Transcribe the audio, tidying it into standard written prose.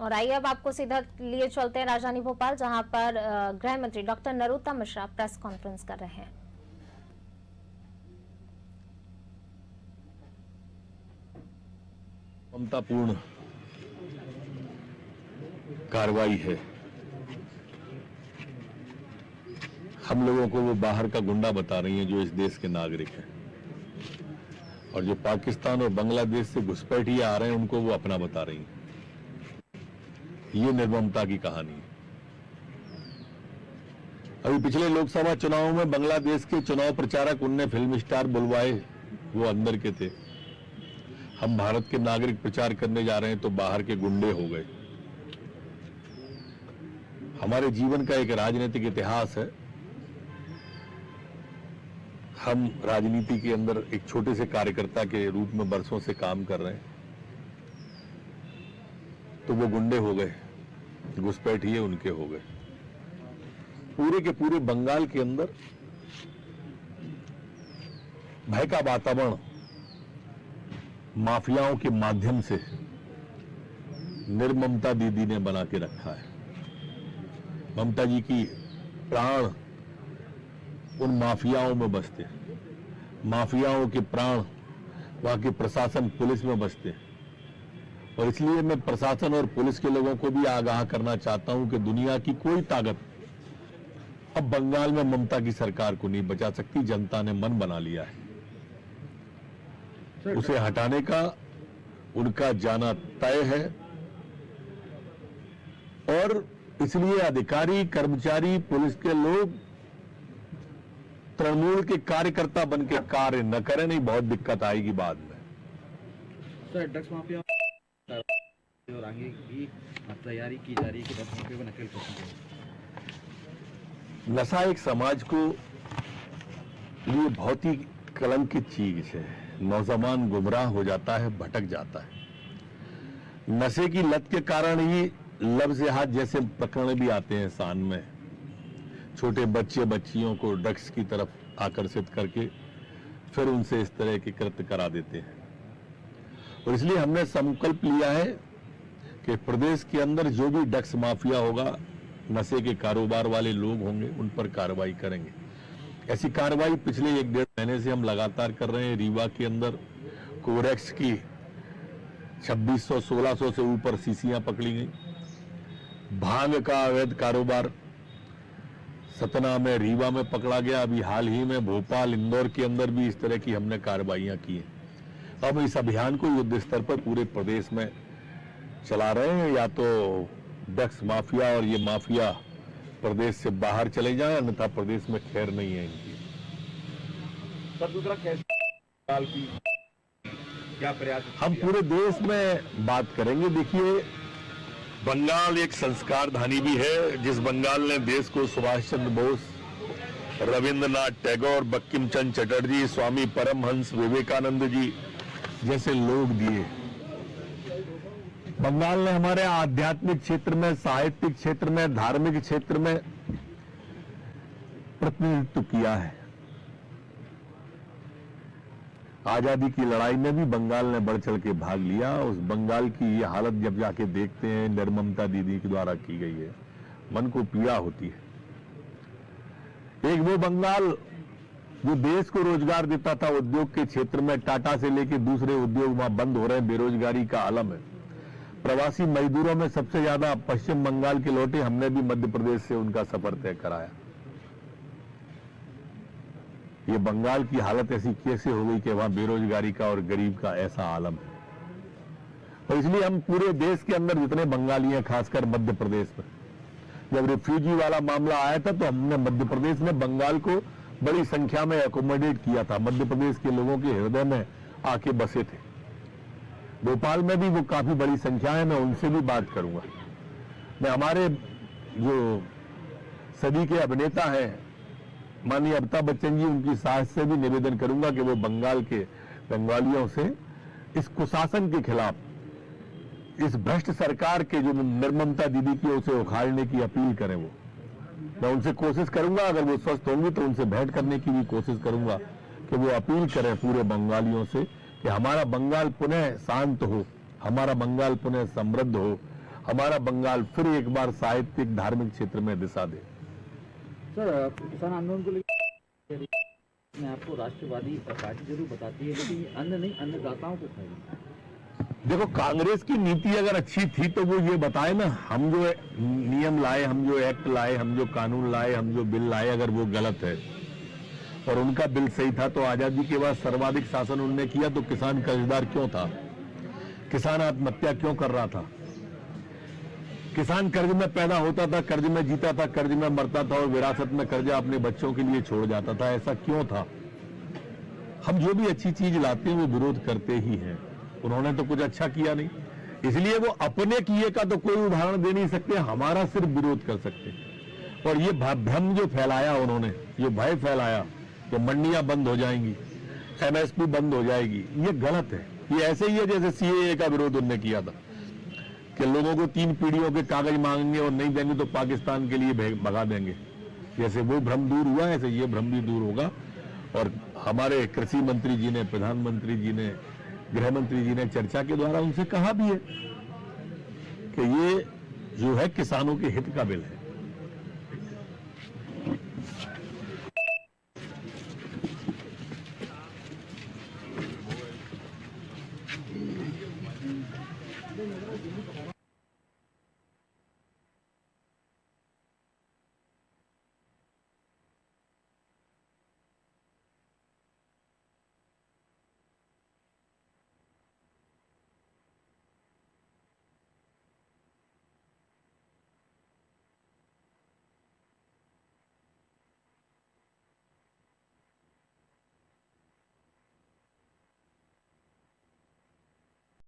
और आइए अब आपको सीधा लिए चलते हैं राजधानी भोपाल, जहां पर गृह मंत्री doctor Narottam Mishra press conference कर रहे हैं। ममतापूर्ण कार्रवाई है। हम लोगों को वो बाहर का गुंडा बता रही हैं जो इस देश के नागरिक हैं, और जो पाकिस्तान और बांग्लादेश से घुसपैठिए आ रहे हैं उनको वो अपना बता रही हैं। ये निर्ममता की कहानी है। अभी पिछले लोकसभा चुनाव में बांग्लादेश के चुनाव प्रचारक उनने फिल्म स्टार बुलवाए, वो अंदर के थे। हम भारत के नागरिक प्रचार करने जा रहे हैं तो बाहर के गुंडे हो गए। हमारे जीवन का एक राजनीतिक इतिहास है। हम राजनीति के अंदर एक छोटे से कार्यकर्ता के रूप में बरसों से काम कर रहे हैं, तो वो गुंडे हो गए, घुसपैठिए उनके हो गए। पूरे के पूरे बंगाल के अंदर भय का वातावरण माफियाओं के माध्यम से निर्ममता दीदी ने बना के रखा है। ममता जी की प्राण उन माफियाओं में बसते हैं, माफियाओं के प्राण वहां के प्रशासन पुलिस में बसते हैं। और इसलिए मैं प्रशासन और पुलिस के लोगों को भी आगाह करना चाहता हूं कि दुनिया की कोई ताकत अब बंगाल में ममता की सरकार को नहीं बचा सकती। जनता ने मन बना लिया है, उसे हटाने का उनका जाना तय है। और इसलिए अधिकारी, कर्मचारी, पुलिस के लोग तृणमूल के कार्यकर्ता बन के कार्य न करें, नहीं बहुत दिक्कत आएगी बाद में। सर, ड्रग्स माफिया और आगे की तैयारी की जा रही है कि ड्रग्स माफिया को नकेल कसेंगे। नशा एक समाज को लिए बहुत ही कलंकित चीज है। नौजवान गुमराह हो जाता है, भटक जाता है। नशे की लत के कारण ही लव जिहाद जैसे प्रकरण भी आते हैं सान में। छोटे बच्चे बच्चियों को ड्रग्स की तरफ आकर्षित करके फिर उनसे इस तरह के कृत्य करा देते हैं। और इसलिए हमने संकल्प लिया है कि प्रदेश के अंदर जो भी ड्रग्स माफिया होगा, नशे के कारोबार वाले लोग होंगे, उन पर कार्रवाई करेंगे। ऐसी कार्रवाई पिछले 1-1.5 महीने से हम लगातार कर रहे हैं। रीवा के अंदर कोरेक्स की 2600-1600 से ऊपर शीशियां पकड़ी गई। भांग का अवैध कारोबार सतना में, रीवा में पकड़ा गया। अभी हाल ही में भोपाल, इंदौर के अंदर भी इस तरह की हमने कार्रवाइयां की हैं। अब इस अभियान को युद्ध स्तर पर पूरे प्रदेश में चला रहे हैं। या तो ड्रग्स माफिया और ये माफिया प्रदेश से बाहर चले जाएं, अन्यथा प्रदेश में खैर नहीं है इनकी। सर, दूसरा कैसे की क्या प्रयास हम पूरे देश में बात करेंगे। देखिए, बंगाल एक संस्कार धानी भी है। जिस बंगाल ने देश को सुभाष चंद्र बोस, रविंद्रनाथ टैगोर, बंकिम चंद्र चटर्जी, स्वामी परमहंस विवेकानंद जी जैसे लोग दिए। बंगाल ने हमारे आध्यात्मिक क्षेत्र में, साहित्यिक क्षेत्र में, धार्मिक क्षेत्र में प्रतिनिधित्व किया है। आजादी की लड़ाई में भी बंगाल ने बढ़ चढ़ के भाग लिया। उस बंगाल की ये हालत जब जाके देखते हैं, निर्ममता दीदी के द्वारा की गई है, मन को पीड़ा होती है। एक वो बंगाल जो देश को रोजगार देता था उद्योग के क्षेत्र में, टाटा से लेके दूसरे उद्योग वहां बंद हो रहे हैं, बेरोजगारी का आलम है। प्रवासी मजदूरों में सबसे ज्यादा पश्चिम बंगाल के लौटे। हमने भी मध्य प्रदेश से उनका सफर तय कराया। ये बंगाल की हालत ऐसी कैसे हो गई कि वहां बेरोजगारी का और गरीब का ऐसा आलम है। और इसलिए हम पूरे देश के अंदर जितने बंगाली हैं, खासकर मध्य प्रदेश में, जब रिफ्यूजी वाला मामला आया था तो हमने मध्य प्रदेश में बंगाल को बड़ी संख्या में एकोमोडेट किया था। मध्य प्रदेश के लोगों के हृदय में आके बसे थे। भोपाल में भी वो काफी बड़ी संख्या है, मैं उनसे भी बात करूंगा। मैं हमारे जो सदी के अभिनेता हैं माननीय अमिताभ बच्चन जी, उनकी सास से भी निवेदन करूंगा कि वो बंगाल के बंगालियों से इस कुशासन के खिलाफ, इस भ्रष्ट सरकार के जो निर्ममता दीदी की, उसे उखाड़ने की अपील करें। वो मैं उनसे कोशिश करूंगा, अगर वो स्वस्थ होंगे तो उनसे भेंट करने की भी कोशिश करूंगा कि वो अपील करें पूरे बंगालियों से कि हमारा बंगाल पुनः शांत हो, हमारा बंगाल पुनः समृद्ध हो, हमारा बंगाल फिर एक बार साहित्यिक धार्मिक क्षेत्र में दिशा दे। सर, किसान आंदोलन को लेकर मैं आपको राष्ट्रवादी पार्टी जरूर बताती है, लेकिन ये अन्न नहीं, अन्नदाताओं को खाएगी। देखो, कांग्रेस की नीति अगर अच्छी थी तो वो ये बताए ना, हम जो नियम लाए, हम जो एक्ट लाए, हम जो कानून लाए, हम जो बिल लाए, अगर वो गलत है और उनका बिल सही था तो आजादी के बाद सर्वाधिक शासन उनने किया तो किसान कर्जदार क्यों था? किसान आत्महत्या क्यों कर रहा था? किसान कर्ज में पैदा होता था, कर्ज में जीता था, कर्ज में मरता था और विरासत में कर्जा अपने बच्चों के लिए छोड़ जाता था। ऐसा क्यों था? हम जो भी अच्छी चीज लाते हैं वो विरोध करते ही हैं। उन्होंने तो कुछ अच्छा किया नहीं, इसलिए वो अपने किए का तो कोई उदाहरण दे नहीं सकते, हमारा सिर्फ विरोध कर सकते। और ये भ्रम जो फैलाया उन्होंने, जो भय फैलाया कि मंडियां बंद हो जाएंगी, एमएसपी बंद हो जाएगी, ये गलत है। ये ऐसे ही है जैसे सीएए का विरोध उन्होंने किया था कि लोगों को 3 पीढ़ियों के कागज मांगेंगे और नहीं देंगे तो पाकिस्तान के लिए भगा देंगे। जैसे वो भ्रम दूर हुआ, ऐसे ये भ्रम भी दूर होगा। और हमारे कृषि मंत्री जी ने, प्रधानमंत्री जी ने, गृह मंत्री जी ने चर्चा के द्वारा उनसे कहा भी है कि ये जो है किसानों के हित का बिल है।